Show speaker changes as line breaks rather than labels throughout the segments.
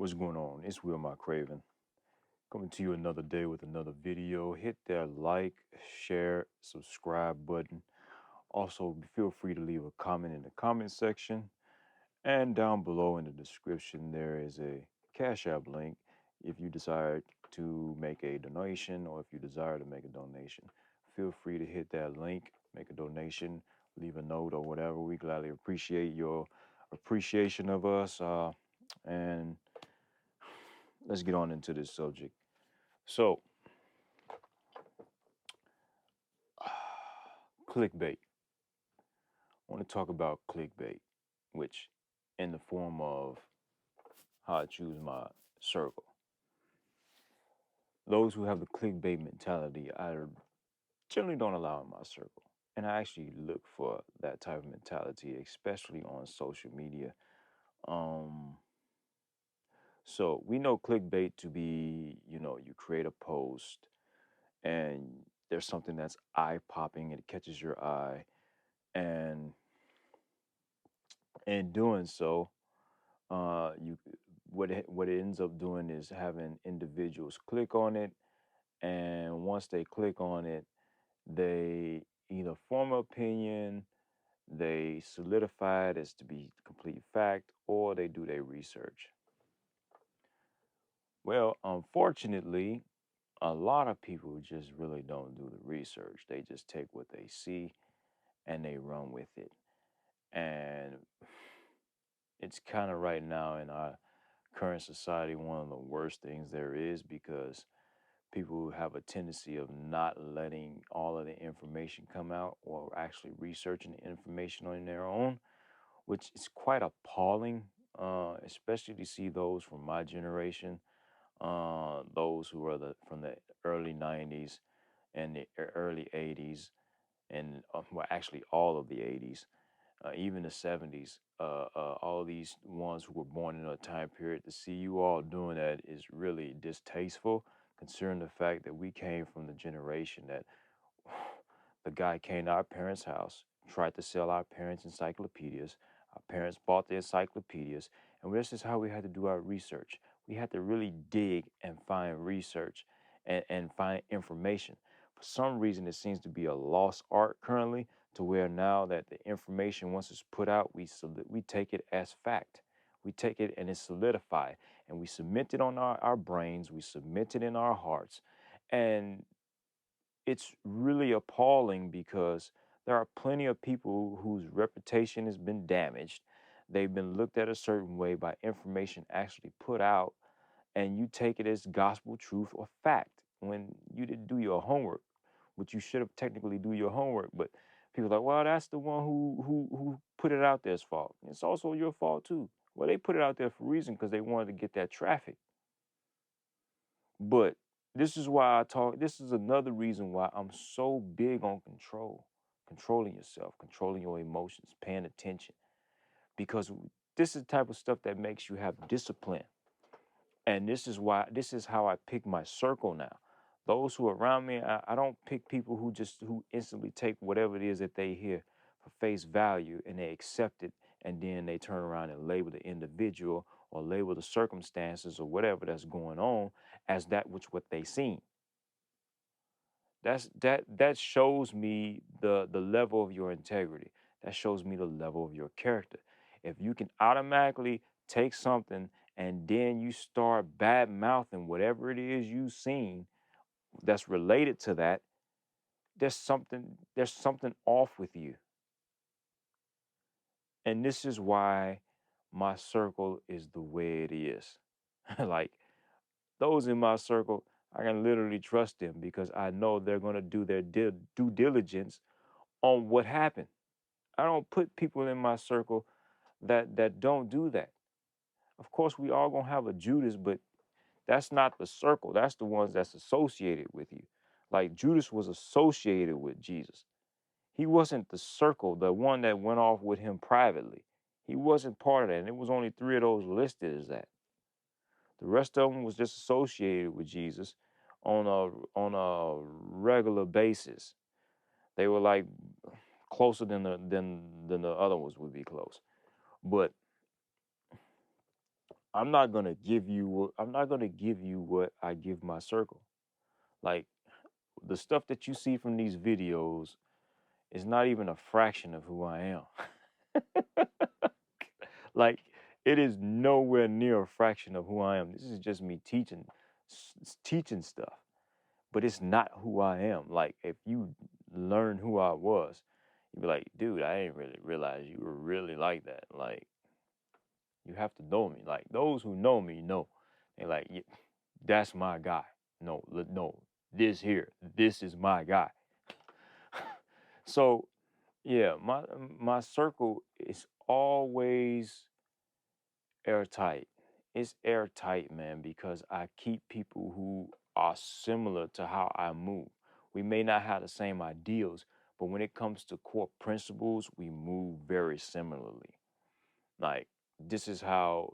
What's going on? It's WillMyCraven coming to you another day with another video. Hit that like, share, subscribe button. Also, feel free to leave a comment in the comment section. And down below in the description, there is a Cash App link if you desire to make a donation or if you desire to make a donation. Feel free to hit that link, make a donation, leave a note or whatever. We gladly appreciate your appreciation of us. And let's get on into this subject. So, clickbait. I want to talk about clickbait, which in the form of how I choose my circle. Those who have the clickbait mentality, I generally don't allow in my circle. And I actually look for that type of mentality, especially on social media. Um, so we know clickbait to be, you create a post and there's something that's eye popping, it catches your eye, and in doing so, you what it ends up doing is having individuals click on it, and once they click on it, they either form an opinion, they solidify it as to be complete fact, or they do their research. Well, unfortunately, a lot of people just really don't do the research. They just take what they see and they run with it. And it's kind of right now in our current society one of the worst things there is, because people have a tendency of not letting all of the information come out or actually researching the information on their own, which is quite appalling, especially to see those from my generation, those who are from the early 90s and the early 80s, and well, actually all of the 80s, even the 70s, all these ones who were born in a time period, to see you all doing that is really distasteful, considering the fact that we came from the generation that the guy came to our parents' house, tried to sell our parents encyclopedias. Our parents bought the encyclopedias, and this is how we had to do our research. We had to really dig and find research and find information. For some reason, it seems to be a lost art currently, to where now that the information, once it's put out, we take it as fact. We take it and it's solidified, and we cement it on our brains, we cement it in our hearts. And it's really appalling, because there are plenty of people whose reputation has been damaged. They've been looked at a certain way by information actually put out, and you take it as gospel truth or fact when you didn't do your homework, which you should have technically do your homework. But people are like, well, that's the one who put it out there's fault. It's also your fault too. Well, they put it out there for a reason, because they wanted to get that traffic. But this is why this is another reason why I'm so big on controlling yourself, controlling your emotions, paying attention, because this is the type of stuff that makes you have discipline. And this is how I pick my circle now. Those who are around me, I don't pick people who instantly take whatever it is that they hear for face value and they accept it, and then they turn around and label the individual or label the circumstances or whatever that's going on as that which what they seen. That shows me the level of your integrity. That shows me the level of your character. If you can automatically take something and then you start bad mouthing whatever it is you've seen that's related to that, there's something off with you. And this is why my circle is the way it is. Like, those in my circle, I can literally trust them, because I know they're going to do their due diligence on what happened. I don't put people in my circle that don't do that. Of course, we all gonna have a Judas, but that's not the circle. That's the ones that's associated with you. Like, Judas was associated with Jesus. He wasn't the circle, the one that went off with him privately. He wasn't part of that. And it was only 3 of those listed as that. The rest of them was just associated with Jesus on a regular basis. They were like closer than the other ones would be close. But I'm not gonna give you what I give my circle. Like the stuff that you see from these videos is not even a fraction of who I am. Like it is nowhere near a fraction of who I am. This is just me teaching stuff, but it's not who I am. Like if you learn who I was, you'd be like, dude, I didn't really realize you were really like that. Like you have to know me. Like those who know me know. They're like, yeah, that's my guy. No, no, this is my guy. So yeah, my circle is always airtight. It's airtight, man, because I keep people who are similar to how I move. We may not have the same ideals, but when it comes to core principles, we move very similarly. Like this is how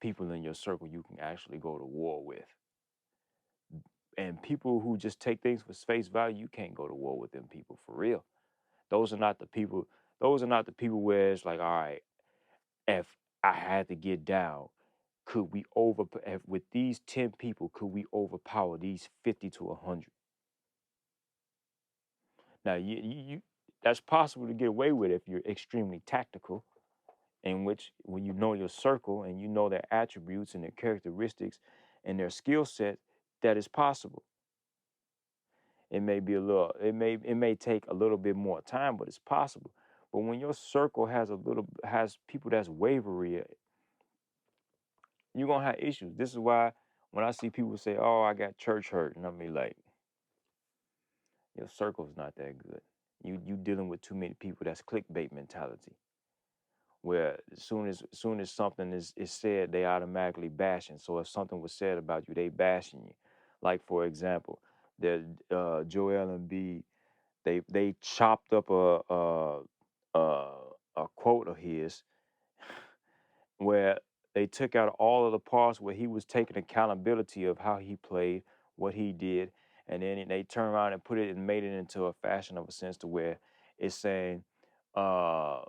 people in your circle you can actually go to war with. And people who just take things for face value, you can't go to war with them people for real. Those are not the people. Those are not the people where it's like, all right, if I had to get down, could we with these 10 people, could we overpower these 50 to 100? Now, that's possible to get away with if you're extremely tactical, in which when you know your circle and you know their attributes and their characteristics and their skill set, that is possible. It may take a little bit more time, but it's possible. But when your circle has people that's wavery, you're gonna have issues. This is why when I see people say, "Oh, I got church hurt," and I mean, like, your circle's not that good. You dealing with too many people. That's clickbait mentality, where as soon as something is said, they automatically bashing. So if something was said about you, they bashing you. Like for example, the Joel Embiid, they chopped up a a quote of his where they took out all of the parts where he was taking accountability of how he played, what he did, and then they turned around and put it and made it into a fashion of a sense to where it's saying uh,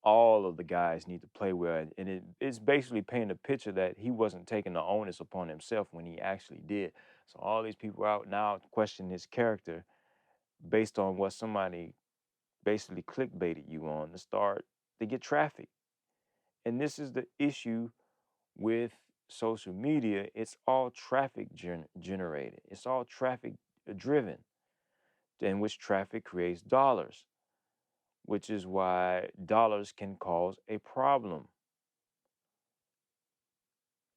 all of the guys need to play well, and it's basically painting a picture that he wasn't taking the onus upon himself when he actually did. So all these people out now question his character based on what somebody basically clickbaited you on to get traffic. And this is the issue with social media. It's all traffic generated. It's all traffic driven, in which traffic creates dollars, which is why dollars can cause a problem.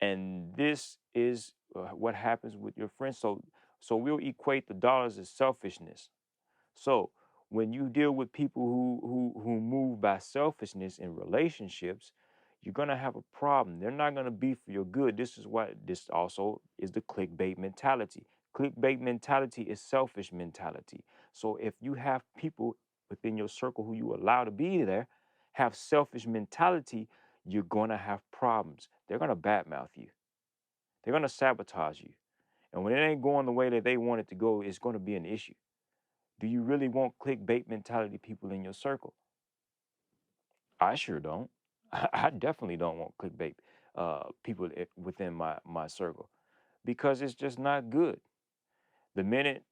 And this is what happens with your friends. So we'll equate the dollars as selfishness. So when you deal with people who move by selfishness in relationships, you're gonna have a problem. They're not gonna be for your good. This also is the clickbait mentality. Clickbait mentality is selfish mentality. So if you have people within your circle who you allow to be there have selfish mentality, you're gonna have problems. They're gonna badmouth you. They're gonna sabotage you. And when it ain't going the way that they want it to go, it's gonna be an issue. Do you really want clickbait mentality people in your circle? I sure don't. I definitely don't want clickbait people within my circle because it's just not good. The minute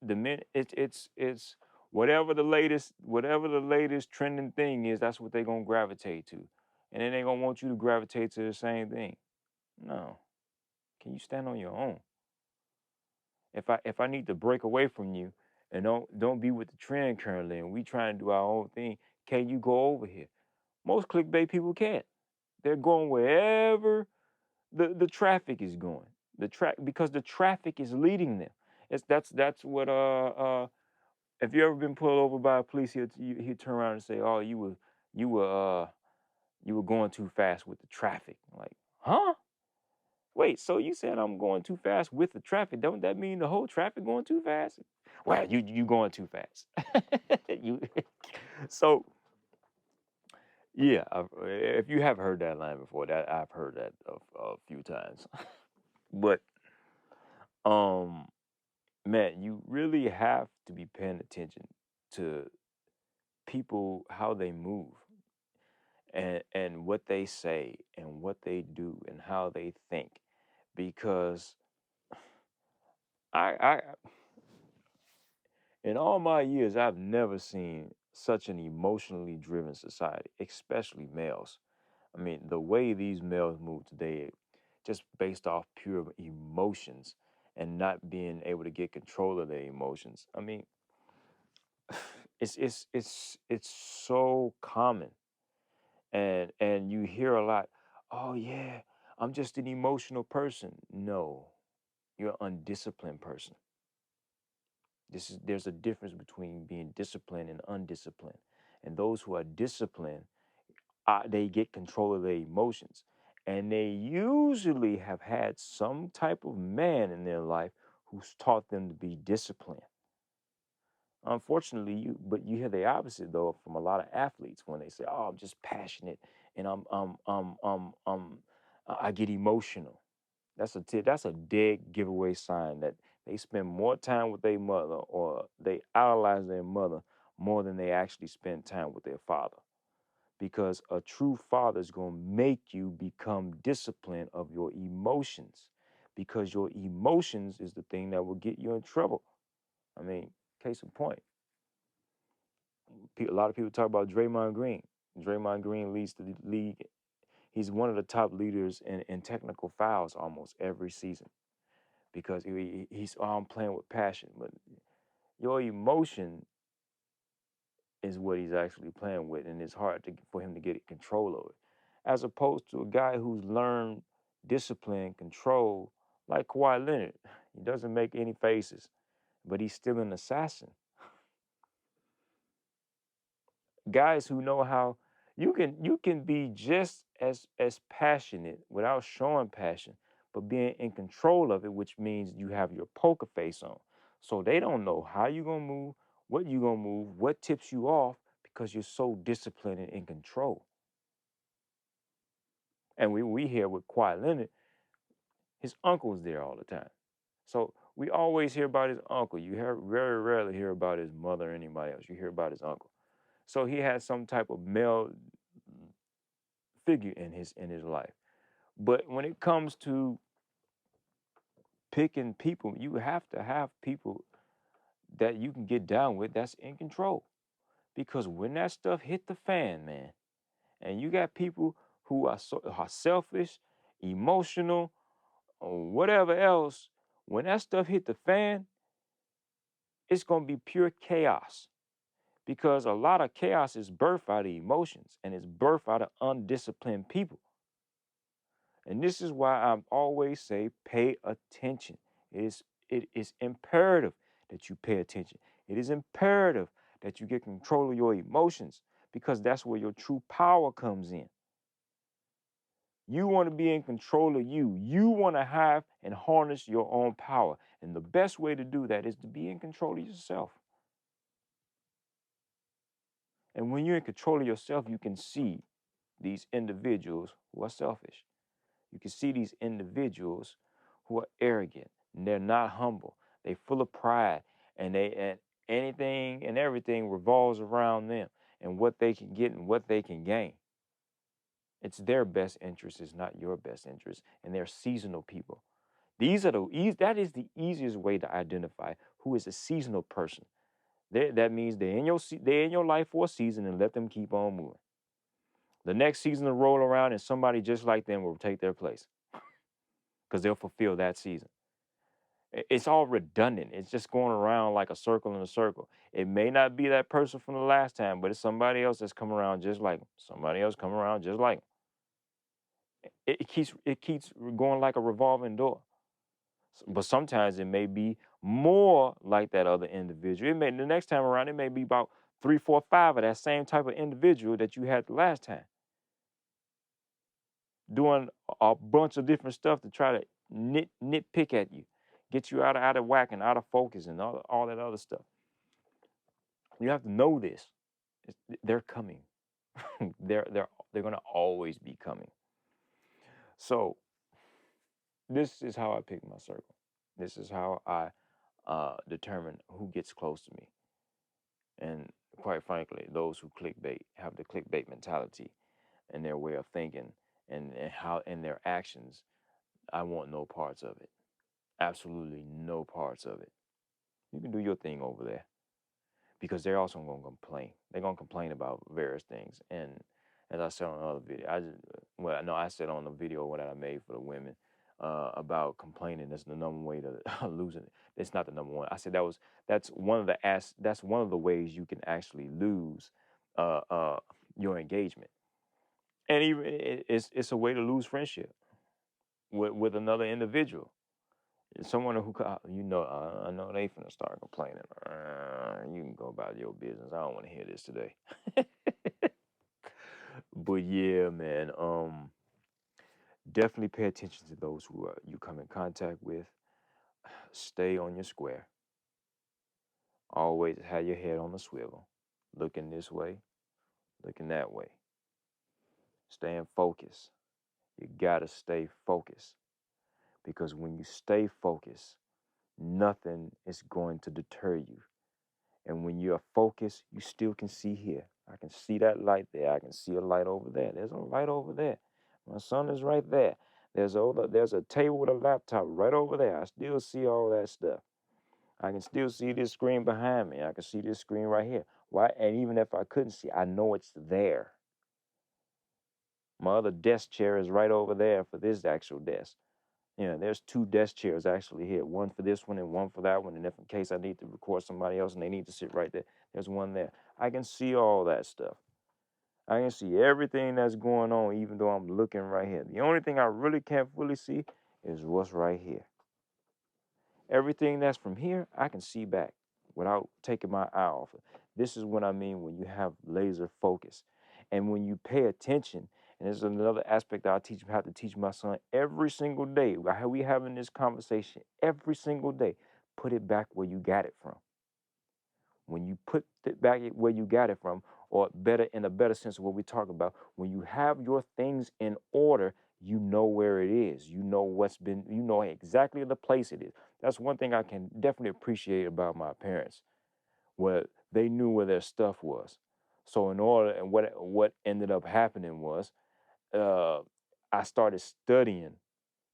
it's whatever the latest trending thing is, that's what they're gonna gravitate to, and then they're gonna want you to gravitate to the same thing. No, can you stand on your own? If I need to break away from you and don't be with the trend currently, and we trying to do our own thing, can you go over here? Most clickbait people can't. They're going wherever the traffic is going. Because the traffic is leading them. That's what if you ever been pulled over by a police, he'll turn around and say, "Oh, you were you were going too fast with the traffic." Like, huh? Wait, so you said I'm going too fast with the traffic? Don't that mean the whole traffic going too fast? Well, you going too fast. you so yeah. If you have heard that line before, that I've heard that a few times. But um, man, you really have to be paying attention to people how they move. and what they say and what they do and how they think, because I in all my years I've never seen such an emotionally driven society, especially males. I mean, the way these males move today, just based off pure emotions and not being able to get control of their emotions. I mean, it's so common, and you hear a lot. Oh yeah, I'm just an emotional person. No, you're an undisciplined person. There's a difference between being disciplined and undisciplined, and those who are disciplined, they get control of their emotions, and they usually have had some type of man in their life who's taught them to be disciplined. Unfortunately, but you hear the opposite though from a lot of athletes when they say, "Oh, I'm just passionate and I get emotional." That's a dead giveaway sign that they spend more time with their mother or they idolize their mother more than they actually spend time with their father. Because a true father is going to make you become disciplined of your emotions, because your emotions is the thing that will get you in trouble. I mean, case in point, a lot of people talk about Draymond Green. Draymond Green leads the league. He's one of the top leaders in technical fouls almost every season because he's I'm playing with passion. But your emotion is what he's actually playing with, and it's hard for him to get control of it. As opposed to a guy who's learned discipline, control, like Kawhi Leonard. He doesn't make any faces, but he's still an assassin. Guys who know how you can be just as passionate without showing passion, but being in control of it, which means you have your poker face on. So they don't know how you're gonna move, what you're gonna move, what tips you off, because you're so disciplined and in control. And we hear with Kawhi Leonard, his uncle's there all the time. So we always hear about his uncle. You very rarely hear about his mother or anybody else. You hear about his uncle. So he has some type of male figure in his life. But when it comes to picking people, you have to have people that you can get down with that's in control. Because when that stuff hit the fan, man, and you got people who are selfish, emotional, or whatever else, when that stuff hit the fan, it's gonna be pure chaos. Because a lot of chaos is birthed out of emotions and it's birthed out of undisciplined people. And this is why I always say pay attention. It is imperative that you pay attention. It is imperative that you get control of your emotions, because that's where your true power comes in. You want to be in control of you. You want to have and harness your own power. And the best way to do that is to be in control of yourself. And when you're in control of yourself, you can see these individuals who are selfish. You can see these individuals who are arrogant and they're not humble. They're full of pride, and anything and everything revolves around them and what they can get and what they can gain. It's their best interest, it's not your best interest, and they're seasonal people. That is the easiest way to identify who is a seasonal person. That means they're in your life for a season, and let them keep on moving. The next season will roll around and somebody just like them will take their place because they'll fulfill that season. It's all redundant. It's just going around like a circle in a circle. It may not be that person from the last time, but it's somebody else that's coming around just like them. Somebody else coming around just like them. It keeps going like a revolving door. But sometimes it may be more like that other individual. The next time around it may be about 3, 4, 5 of that same type of individual that you had the last time, doing a bunch of different stuff to try to nitpick at you, get you out of whack and out of focus and all that other stuff. You have to know this. They're coming. they're going to always be coming. So this is how I pick my circle. This is how I determine who gets close to me. And quite frankly, those who clickbait have the clickbait mentality, and their way of thinking and how and their actions. I want no parts of it. Absolutely no parts of it. You can do your thing over there because they're also going to complain. They're going to complain about various things. And as I said on another video, I said on the video that I made for the women about complaining. That's the number one way to losing it. It's not the number one. I said that's one of the ways you can actually lose uh, uh, your engagement. And even it's a way to lose friendship with another individual. Someone who, I know they finna start complaining. You can go about your business. I don't want to hear this today. But yeah, man, definitely pay attention to those who you come in contact with. Stay on your square. Always have your head on the swivel, looking this way, looking that way. Staying focused. You gotta stay focused because when you stay focused, nothing is going to deter you. And when you're focused, you still can see here. I can see that light there. I can see a light over there. There's a light over there. My son is right there. There's a table with a laptop right over there. I still see all that stuff. I can still see this screen behind me. I can see this screen right here. Why? And even if I couldn't see, I know it's there. My other desk chair is right over there for this actual desk. There's 2 desk chairs actually here. One for this one and one for that one. And if in case I need to record somebody else and they need to sit right there, there's one there. I can see all that stuff. I can see everything that's going on, even though I'm looking right here. The only thing I really can't fully see is what's right here. Everything that's from here, I can see back without taking my eye off it. This is what I mean when you have laser focus. And when you pay attention, and this is another aspect that I have to teach my son every single day. We having this conversation every single day. Put it back where you got it from. When you put it back where you got it from, or better in a better sense of what we talk about, when you have your things in order, you know where it is. You know exactly the place it is. That's one thing I can definitely appreciate about my parents, where they knew where their stuff was. So and what ended up happening was, I started studying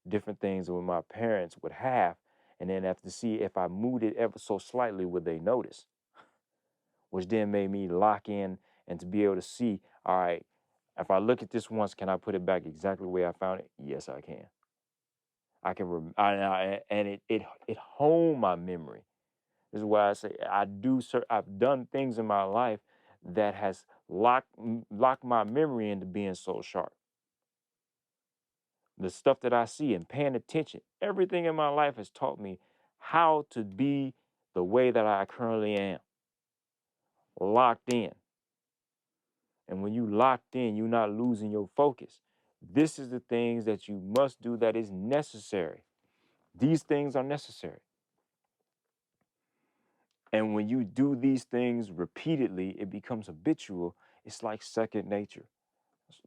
different things that my parents would have, and then have to see if I moved it ever so slightly, would they notice? Which then made me lock in and to be able to see, all right, if I look at this once, can I put it back exactly the way I found it? Yes, I can. I can, and it honed my memory. This is why I say I've done things in my life that has locked my memory into being so sharp. The stuff that I see and paying attention, everything in my life has taught me how to be the way that I currently am, locked in. And when you locked in, you're not losing your focus. This is the things that you must do that is necessary. These things are necessary. And when you do these things repeatedly, it becomes habitual. It's like second nature.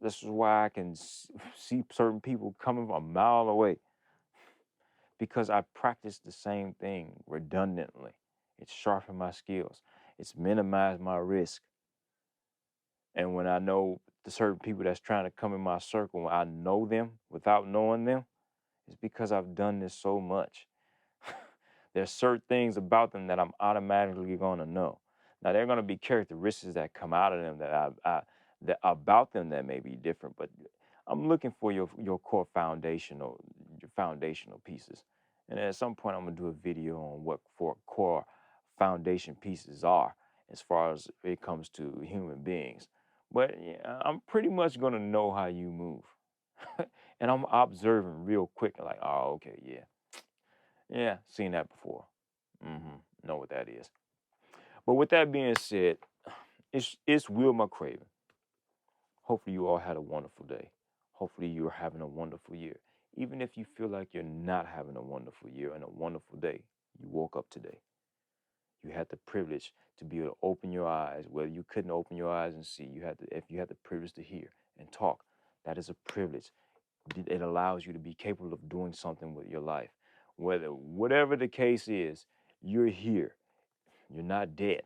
This is why I can see certain people coming from a mile away, because I practice the same thing redundantly. It's sharpened my skills. It's minimized my risk. And when I know the certain people that's trying to come in my circle, I know them without knowing them, it's because I've done this so much. There's certain things about them that I'm automatically going to know. Now, there are going to be characteristics that come out of them that about them that may be different, but I'm looking for your core your foundational pieces. And at some point, I'm going to do a video on what core foundation pieces are as far as it comes to human beings. But yeah, I'm pretty much going to know how you move. And I'm observing real quick, like, oh, okay, yeah. Yeah, seen that before. Know what that is. But with that being said, it's WillMyCraven. Hopefully you all had a wonderful day. Hopefully you're having a wonderful year. Even if you feel like you're not having a wonderful year and a wonderful day, you woke up today. You had the privilege to be able to open your eyes, whether you couldn't open your eyes and see. If you had the privilege to hear and talk, that is a privilege. It allows you to be capable of doing something with your life. Whatever the case is, you're here. You're not dead.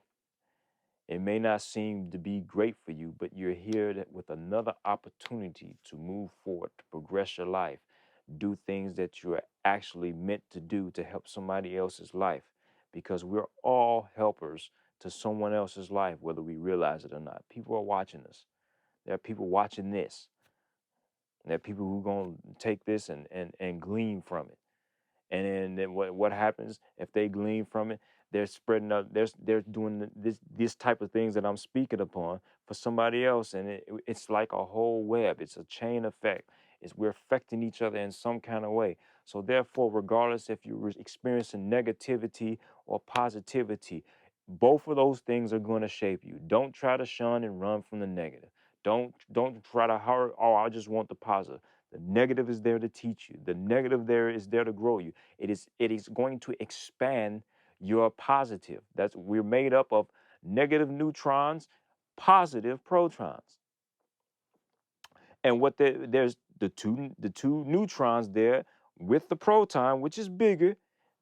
It may not seem to be great for you, but you're here with another opportunity to move forward, to progress your life, do things that you're actually meant to do to help somebody else's life, because we're all helpers to someone else's life, whether we realize it or not. People are watching us. There are people watching this. There are people who are going to take this and glean from it. And then what happens if they glean from it? They're spreading out. They're doing this type of things that I'm speaking upon for somebody else, and it's like a whole web. It's a chain effect. We're affecting each other in some kind of way. So therefore, regardless if you're experiencing negativity or positivity, both of those things are going to shape you. Don't try to shun and run from the negative. Don't try to hurry. Oh, I just want the positive. The negative is there to teach you. The negative there is there to grow you. It is going to expand your positive. We're made up of negative neutrons, positive protons. And there's the two neutrons there with the proton, which is bigger,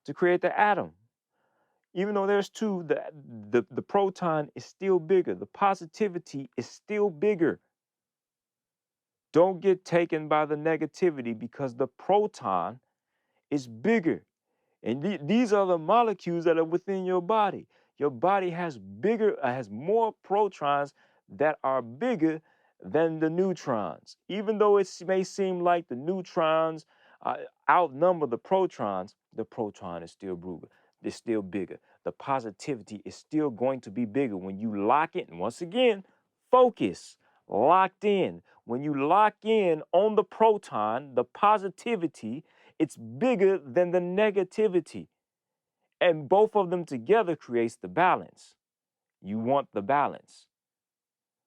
to create the atom. Even though there's two, the proton is still bigger. The positivity is still bigger. Don't get taken by the negativity, because the proton is bigger. And these are the molecules that are within your body. Your body has more protons that are bigger than the neutrons. Even though it may seem like the neutrons outnumber the proton is still bigger. It's still bigger. The positivity is still going to be bigger when you lock it. And once again, focus, locked in. When you lock in on the proton, the positivity, it's bigger than the negativity. And both of them together creates the balance. You want the balance.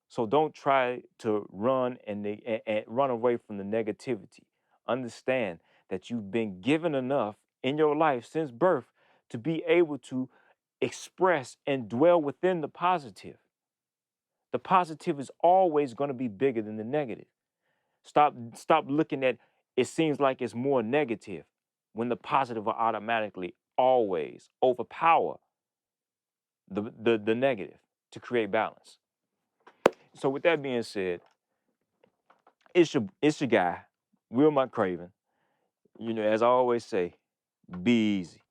So don't try to run and run away from the negativity. Understand that you've been given enough in your life since birth to be able to express and dwell within the positive. The positive is always going to be bigger than the negative. Stop looking at it seems like it's more negative when the positive will automatically always overpower the negative to create balance. So with that being said, it's your guy, WillMyCraven. As I always say, be easy.